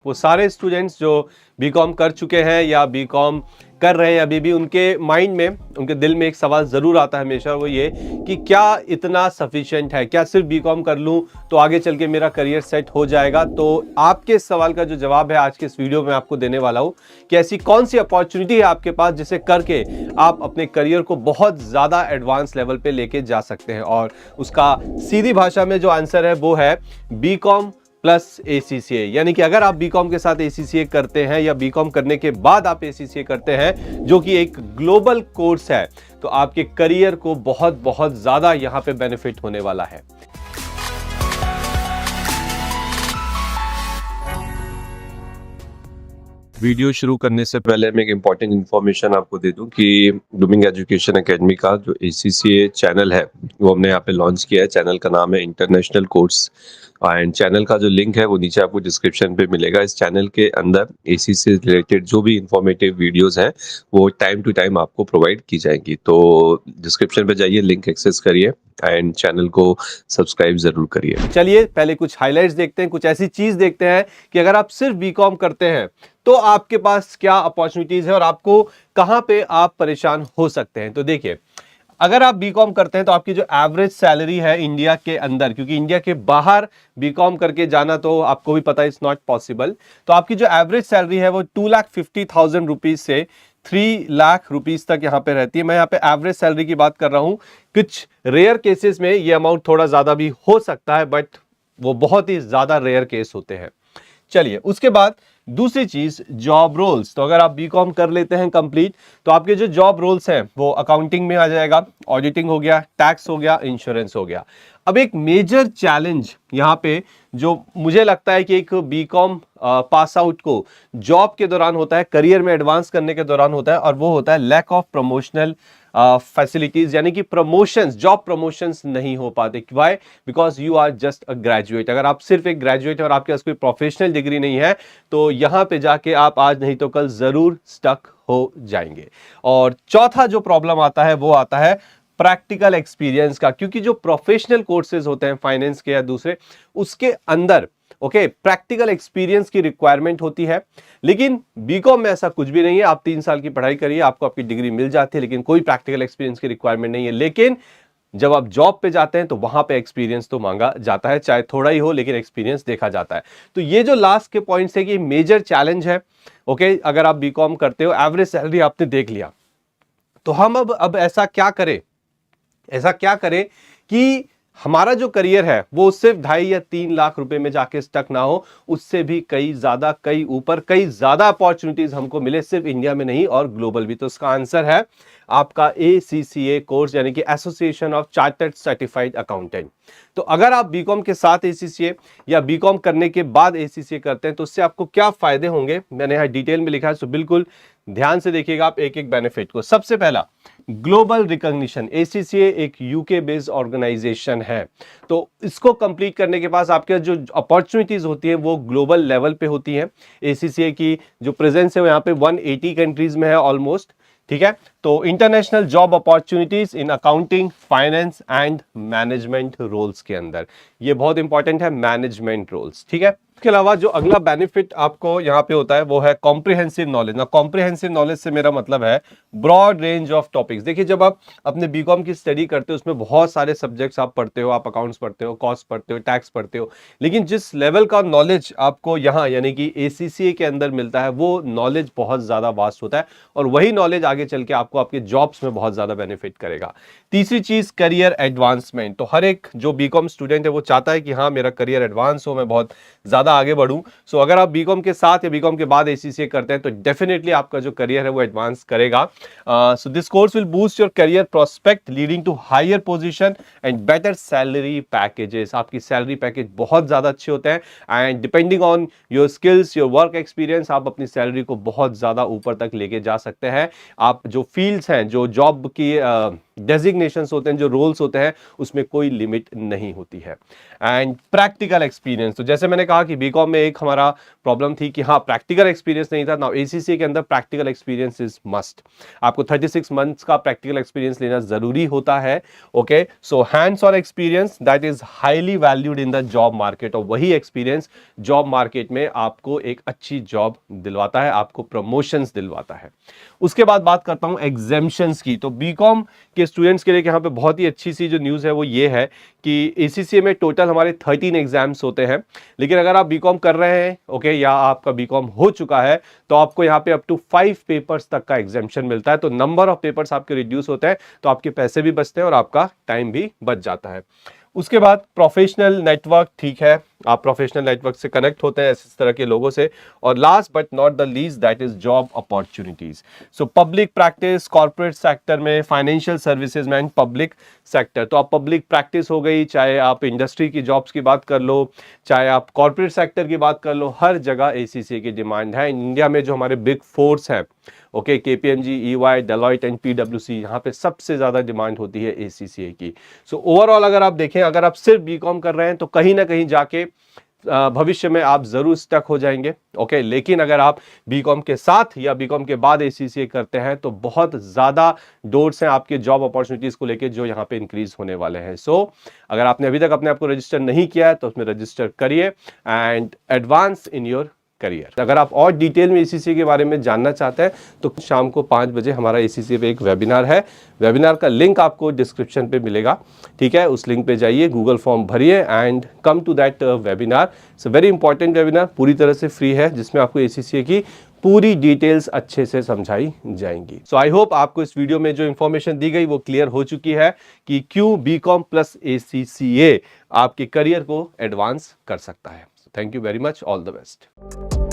वो सारे स्टूडेंट्स जो बीकॉम कर चुके हैं या बीकॉम कर रहे हैं अभी भी, उनके माइंड में, उनके दिल में एक सवाल ज़रूर आता है हमेशा, वो ये कि क्या इतना सफिशिएंट है, क्या सिर्फ बीकॉम कर लूँ तो आगे चल के मेरा करियर सेट हो जाएगा। तो आपके इस सवाल का जो जवाब है आज के इस वीडियो में आपको देने वाला हूँ कि ऐसी कौन सी अपॉर्चुनिटी है आपके पास जिसे करके आप अपने करियर को बहुत ज़्यादा एडवांस लेवल पे लेके जा सकते हैं। और उसका सीधी भाषा में जो आंसर है वो है बीकॉम प्लस ACCA। यानी कि अगर आप बीकॉम के साथ ACCA करते हैं या बीकॉम करने के बाद आप ACCA करते हैं, जो कि एक ग्लोबल कोर्स है, तो आपके करियर को बहुत बहुत ज्यादा यहां पे बेनिफिट होने वाला है। वीडियो शुरू करने से पहले मैं एक इम्पॉर्टेंट इन्फॉर्मेशन आपको दे दूं कि ब्लूमिंग एजुकेशन एकेडमी का जो ACCA चैनल है वो हमने यहाँ पे लॉन्च किया है। चैनल का नाम है इंटरनेशनल कोर्स एंड चैनल का जो लिंक है वो नीचे आपको डिस्क्रिप्शन पे मिलेगा। इस चैनल के अंदर ACCA से रिलेटेड जो भी इंफॉर्मेटिव वीडियोस हैं वो टाइम टू टाइम आपको प्रोवाइड की जाएंगी। तो डिस्क्रिप्शन पे जाइए, लिंक एक्सेस करिए एंड चैनल को सब्सक्राइब जरूर करिए। चलिए पहले कुछ हाईलाइट्स देखते हैं, कुछ ऐसी चीज देखते हैं कि अगर आप सिर्फ बीकॉम करते हैं तो आपके पास क्या अपॉर्चुनिटीज है और आपको कहां पे आप परेशान हो सकते हैं। तो देखिए, अगर आप बीकॉम करते हैं तो आपकी जो एवरेज सैलरी है इंडिया के अंदर, क्योंकि इंडिया के बाहर बीकॉम करके जाना तो आपको भी पता है इट्स नॉट पॉसिबल, तो आपकी जो एवरेज सैलरी है वो 2,50,000 रुपीज से 3 लाख रुपीज तक यहाँ पे रहती है। मैं यहाँ पे एवरेज सैलरी की बात कर रहा हूँ। कुछ रेयर केसेस में ये अमाउंट थोड़ा ज्यादा भी हो सकता है, बट वो बहुत ही ज्यादा रेयर केस होते हैं। चलिए, उसके बाद दूसरी चीज जॉब रोल्स। तो अगर आप बीकॉम कर लेते हैं कंप्लीट तो आपके जो जॉब रोल्स हैं वो अकाउंटिंग में आ जाएगा, ऑडिटिंग हो गया, टैक्स हो गया, इंश्योरेंस हो गया। अब एक मेजर चैलेंज यहाँ पे जो मुझे लगता है कि एक बीकॉम पास आउट को जॉब के दौरान होता है, करियर में एडवांस करने के दौरान होता है, और वो होता है लैक ऑफ प्रमोशनल फैसिलिटीज। यानी कि प्रमोशंस, जॉब प्रमोशंस नहीं हो पाते। Why? Because you are just a graduate. अगर आप सिर्फ एक ग्रेजुएट और आपके पास कोई प्रोफेशनल डिग्री नहीं है तो यहां पे जाके आप आज नहीं तो कल जरूर स्टक हो जाएंगे। और चौथा जो प्रॉब्लम आता है वो आता है प्रैक्टिकल एक्सपीरियंस का, क्योंकि जो प्रोफेशनल कोर्सेज होते हैं फाइनेंस के या दूसरे, उसके अंदर प्रैक्टिकल एक्सपीरियंस की रिक्वायरमेंट होती है। लेकिन बीकॉम में ऐसा कुछ भी नहीं है। आप 3 साल की पढ़ाई करिए, आपको आपकी डिग्री मिल जाती है, लेकिन कोई प्रैक्टिकल एक्सपीरियंस की रिक्वायरमेंट नहीं है। लेकिन जब आप जॉब पे जाते हैं तो वहां पे एक्सपीरियंस तो मांगा जाता है, चाहे थोड़ा ही हो, लेकिन एक्सपीरियंस देखा जाता है। तो ये जो लास्ट के पॉइंट्स है कि मेजर चैलेंज है। अगर आप बीकॉम करते हो, एवरेज सैलरी आपने देख लिया, तो हम अब ऐसा क्या करें, कि हमारा जो करियर है वो सिर्फ 2.5 या 3 लाख रुपए में जाके स्टक ना हो, उससे भी कई ज्यादा, कई ऊपर, कई ज्यादा अपॉर्चुनिटीज हमको मिले, सिर्फ इंडिया में नहीं और ग्लोबल भी। तो इसका आंसर है आपका ACCA कोर्स, यानी कि association of chartered certified accountant. तो अगर आप बीकॉम के साथ ACCA या बीकॉम करने के बाद ACCA करते हैं तो उससे आपको क्या फायदे होंगे, मैंने यहां डिटेल में लिखा है, तो बिल्कुल ध्यान से देखिएगा आप एक एक बेनिफिट को। सबसे पहला, ग्लोबल रिकॉग्निशन। ACCA एक UK बेस्ड ऑर्गेनाइजेशन है, तो इसको कंप्लीट करने के बाद आपके जो अपॉर्चुनिटीज होती है वो ग्लोबल लेवल पे होती है। ACCA की जो प्रेजेंस है वो यहाँ पे 180 कंट्रीज में है ऑलमोस्ट। ठीक है, तो international job opportunities in accounting, finance and management roles के अंदर, ये बहुत इंपॉर्टेंट है, मैनेजमेंट रोल्स। ठीक है, इसके अलावा जो अगला बेनिफिट आपको यहाँ पे होता है वो है कॉम्प्रिहेंसिव नॉलेज। ना, कॉम्प्रिहेंसिव नॉलेज से मेरा मतलब है ब्रॉड रेंज ऑफ टॉपिक्स। देखिए, जब आप अपने बीकॉम की स्टडी करते हो उसमें बहुत सारे सब्जेक्ट्स आप पढ़ते हो, आप अकाउंट्स पढ़ते हो, कॉस्ट पढ़ते हो, टैक्स पढ़ते हो, लेकिन जिस लेवल का नॉलेज आपको यहाँ यानी कि ACCA के अंदर मिलता है वो नॉलेज बहुत ज्यादा वास्ट होता है, और वही नॉलेज आगे चल के आपको आपके जॉब्स में बहुत ज्यादा बेनिफिट करेगा। तीसरी चीज, करियर एडवांसमेंट। तो हर एक जो बीकॉम स्टूडेंट है वो चाहता है कि हाँ मेरा करियर एडवांस हो, मैं बहुत ज्यादा आगे बढ़ूं। सो अगर आप बीकॉम के साथ या बीकॉम के बाद ACCA करते हैं तो डेफिनेटली आपका जो करियर है वो एडवांस करेगा। So this course will boost your career prospect leading to higher position and better salary packages. आपकी सैलरी पैकेज बहुत ज्यादा अच्छे होते हैं and depending on your skills, your work experience, आप अपनी सैलरी को बहुत ज्यादा ऊपर तक लेके जा सकते हैं। आप जो फील्ड्स हैं, जो जॉब की डेजिग्नेशंस होते हैं, जो रोल्स होते हैं, उसमें कोई लिमिट नहीं होती है। एंड प्रैक्टिकल एक्सपीरियंस, तो जैसे मैंने कहा कि बीकॉम में एक हमारा प्रॉब्लम थी कि हाँ प्रैक्टिकल एक्सपीरियंस नहीं था। नाउ एसीसीए के अंदर प्रैक्टिकल एक्सपीरियंस इज मस्ट। आपको 36 मंथ्स का प्रैक्टिकल एक्सपीरियंस लेना जरूरी होता है। Okay, so hands on experience that is highly valued in the job market, और वही एक्सपीरियंस जॉब मार्केट में आपको एक अच्छी जॉब दिलवाता है, आपको प्रमोशंस दिलवाता है। उसके बाद बात करता हूं एग्जेम्पशंस की। तो बीकॉम के स्टूडेंट्स के लिए यहाँ पे बहुत ही अच्छी सी जो न्यूज़ है वो ये है कि एसीसीए में टोटल हमारे 13 एग्जाम्स होते हैं, लेकिन अगर आप बीकॉम कर रहे हैं ओके या आपका बीकॉम हो चुका है तो आपको यहाँ पे अप टू 5 पेपर्स तक का एग्जाम्पशन मिलता है। तो नंबर ऑफ पेपर्स आपके रिड्यूस होते हैं, तो आपके पैसे भी बचते हैं और आपका टाइम भी बच जाता है। उसके बाद प्रोफेशनल नेटवर्क, ठीक है, आप प्रोफेशनल नेटवर्क से कनेक्ट होते हैं इस तरह के लोगों से। और last but not the least that is job opportunities. So public practice, corporate sector में, फाइनेंशियल सर्विसेज में, पब्लिक सेक्टर, तो आप पब्लिक प्रैक्टिस हो गई, चाहे आप इंडस्ट्री की जॉब्स की बात कर लो, चाहे आप कॉर्पोरेट सेक्टर की बात कर लो, हर जगह एसीसीए की डिमांड है। इंडिया में जो हमारे बिग फोर्स है okay, KPMG, EY, Deloitte and पीडब्ल्यूसी, यहाँ पे सबसे ज्यादा डिमांड होती है एसीसीए की। सो ओवरऑल अगर आप देखें, अगर आप सिर्फ बीकॉम कर रहे हैं तो कहीं ना कहीं जाके भविष्य में आप जरूर स्टक हो जाएंगे ओके, लेकिन अगर आप बीकॉम के साथ या बीकॉम के बाद एसीसीए करते हैं तो बहुत ज्यादा डोर्स हैं आपके जॉब अपॉर्चुनिटीज को लेके जो यहाँ पे इंक्रीज होने वाले हैं। सो अगर आपने अभी तक अपने आप को रजिस्टर नहीं किया है तो उसमें रजिस्टर करिए and advance in your career. अगर आप और डिटेल में एसीसीए के बारे में जानना चाहते हैं तो शाम को 5 बजे हमारा एसीसीए पे एक वेबिनार है। वेबिनार का लिंक आपको डिस्क्रिप्शन पे मिलेगा, ठीक है, उस लिंक पे जाइए, गूगल फॉर्म भरिए and come to that webinar. It's a very important webinar, पूरी तरह से फ्री है, जिसमें आपको एसीसीए की पूरी डिटेल्स अच्छे से समझाई जाएंगी। सो आई होप आपको इस वीडियो में जो इंफॉर्मेशन दी गई वो क्लियर हो चुकी है कि क्यों बीकॉम प्लस एसीसीए आपके करियर को एडवांस कर सकता है। Thank you very much, all the best.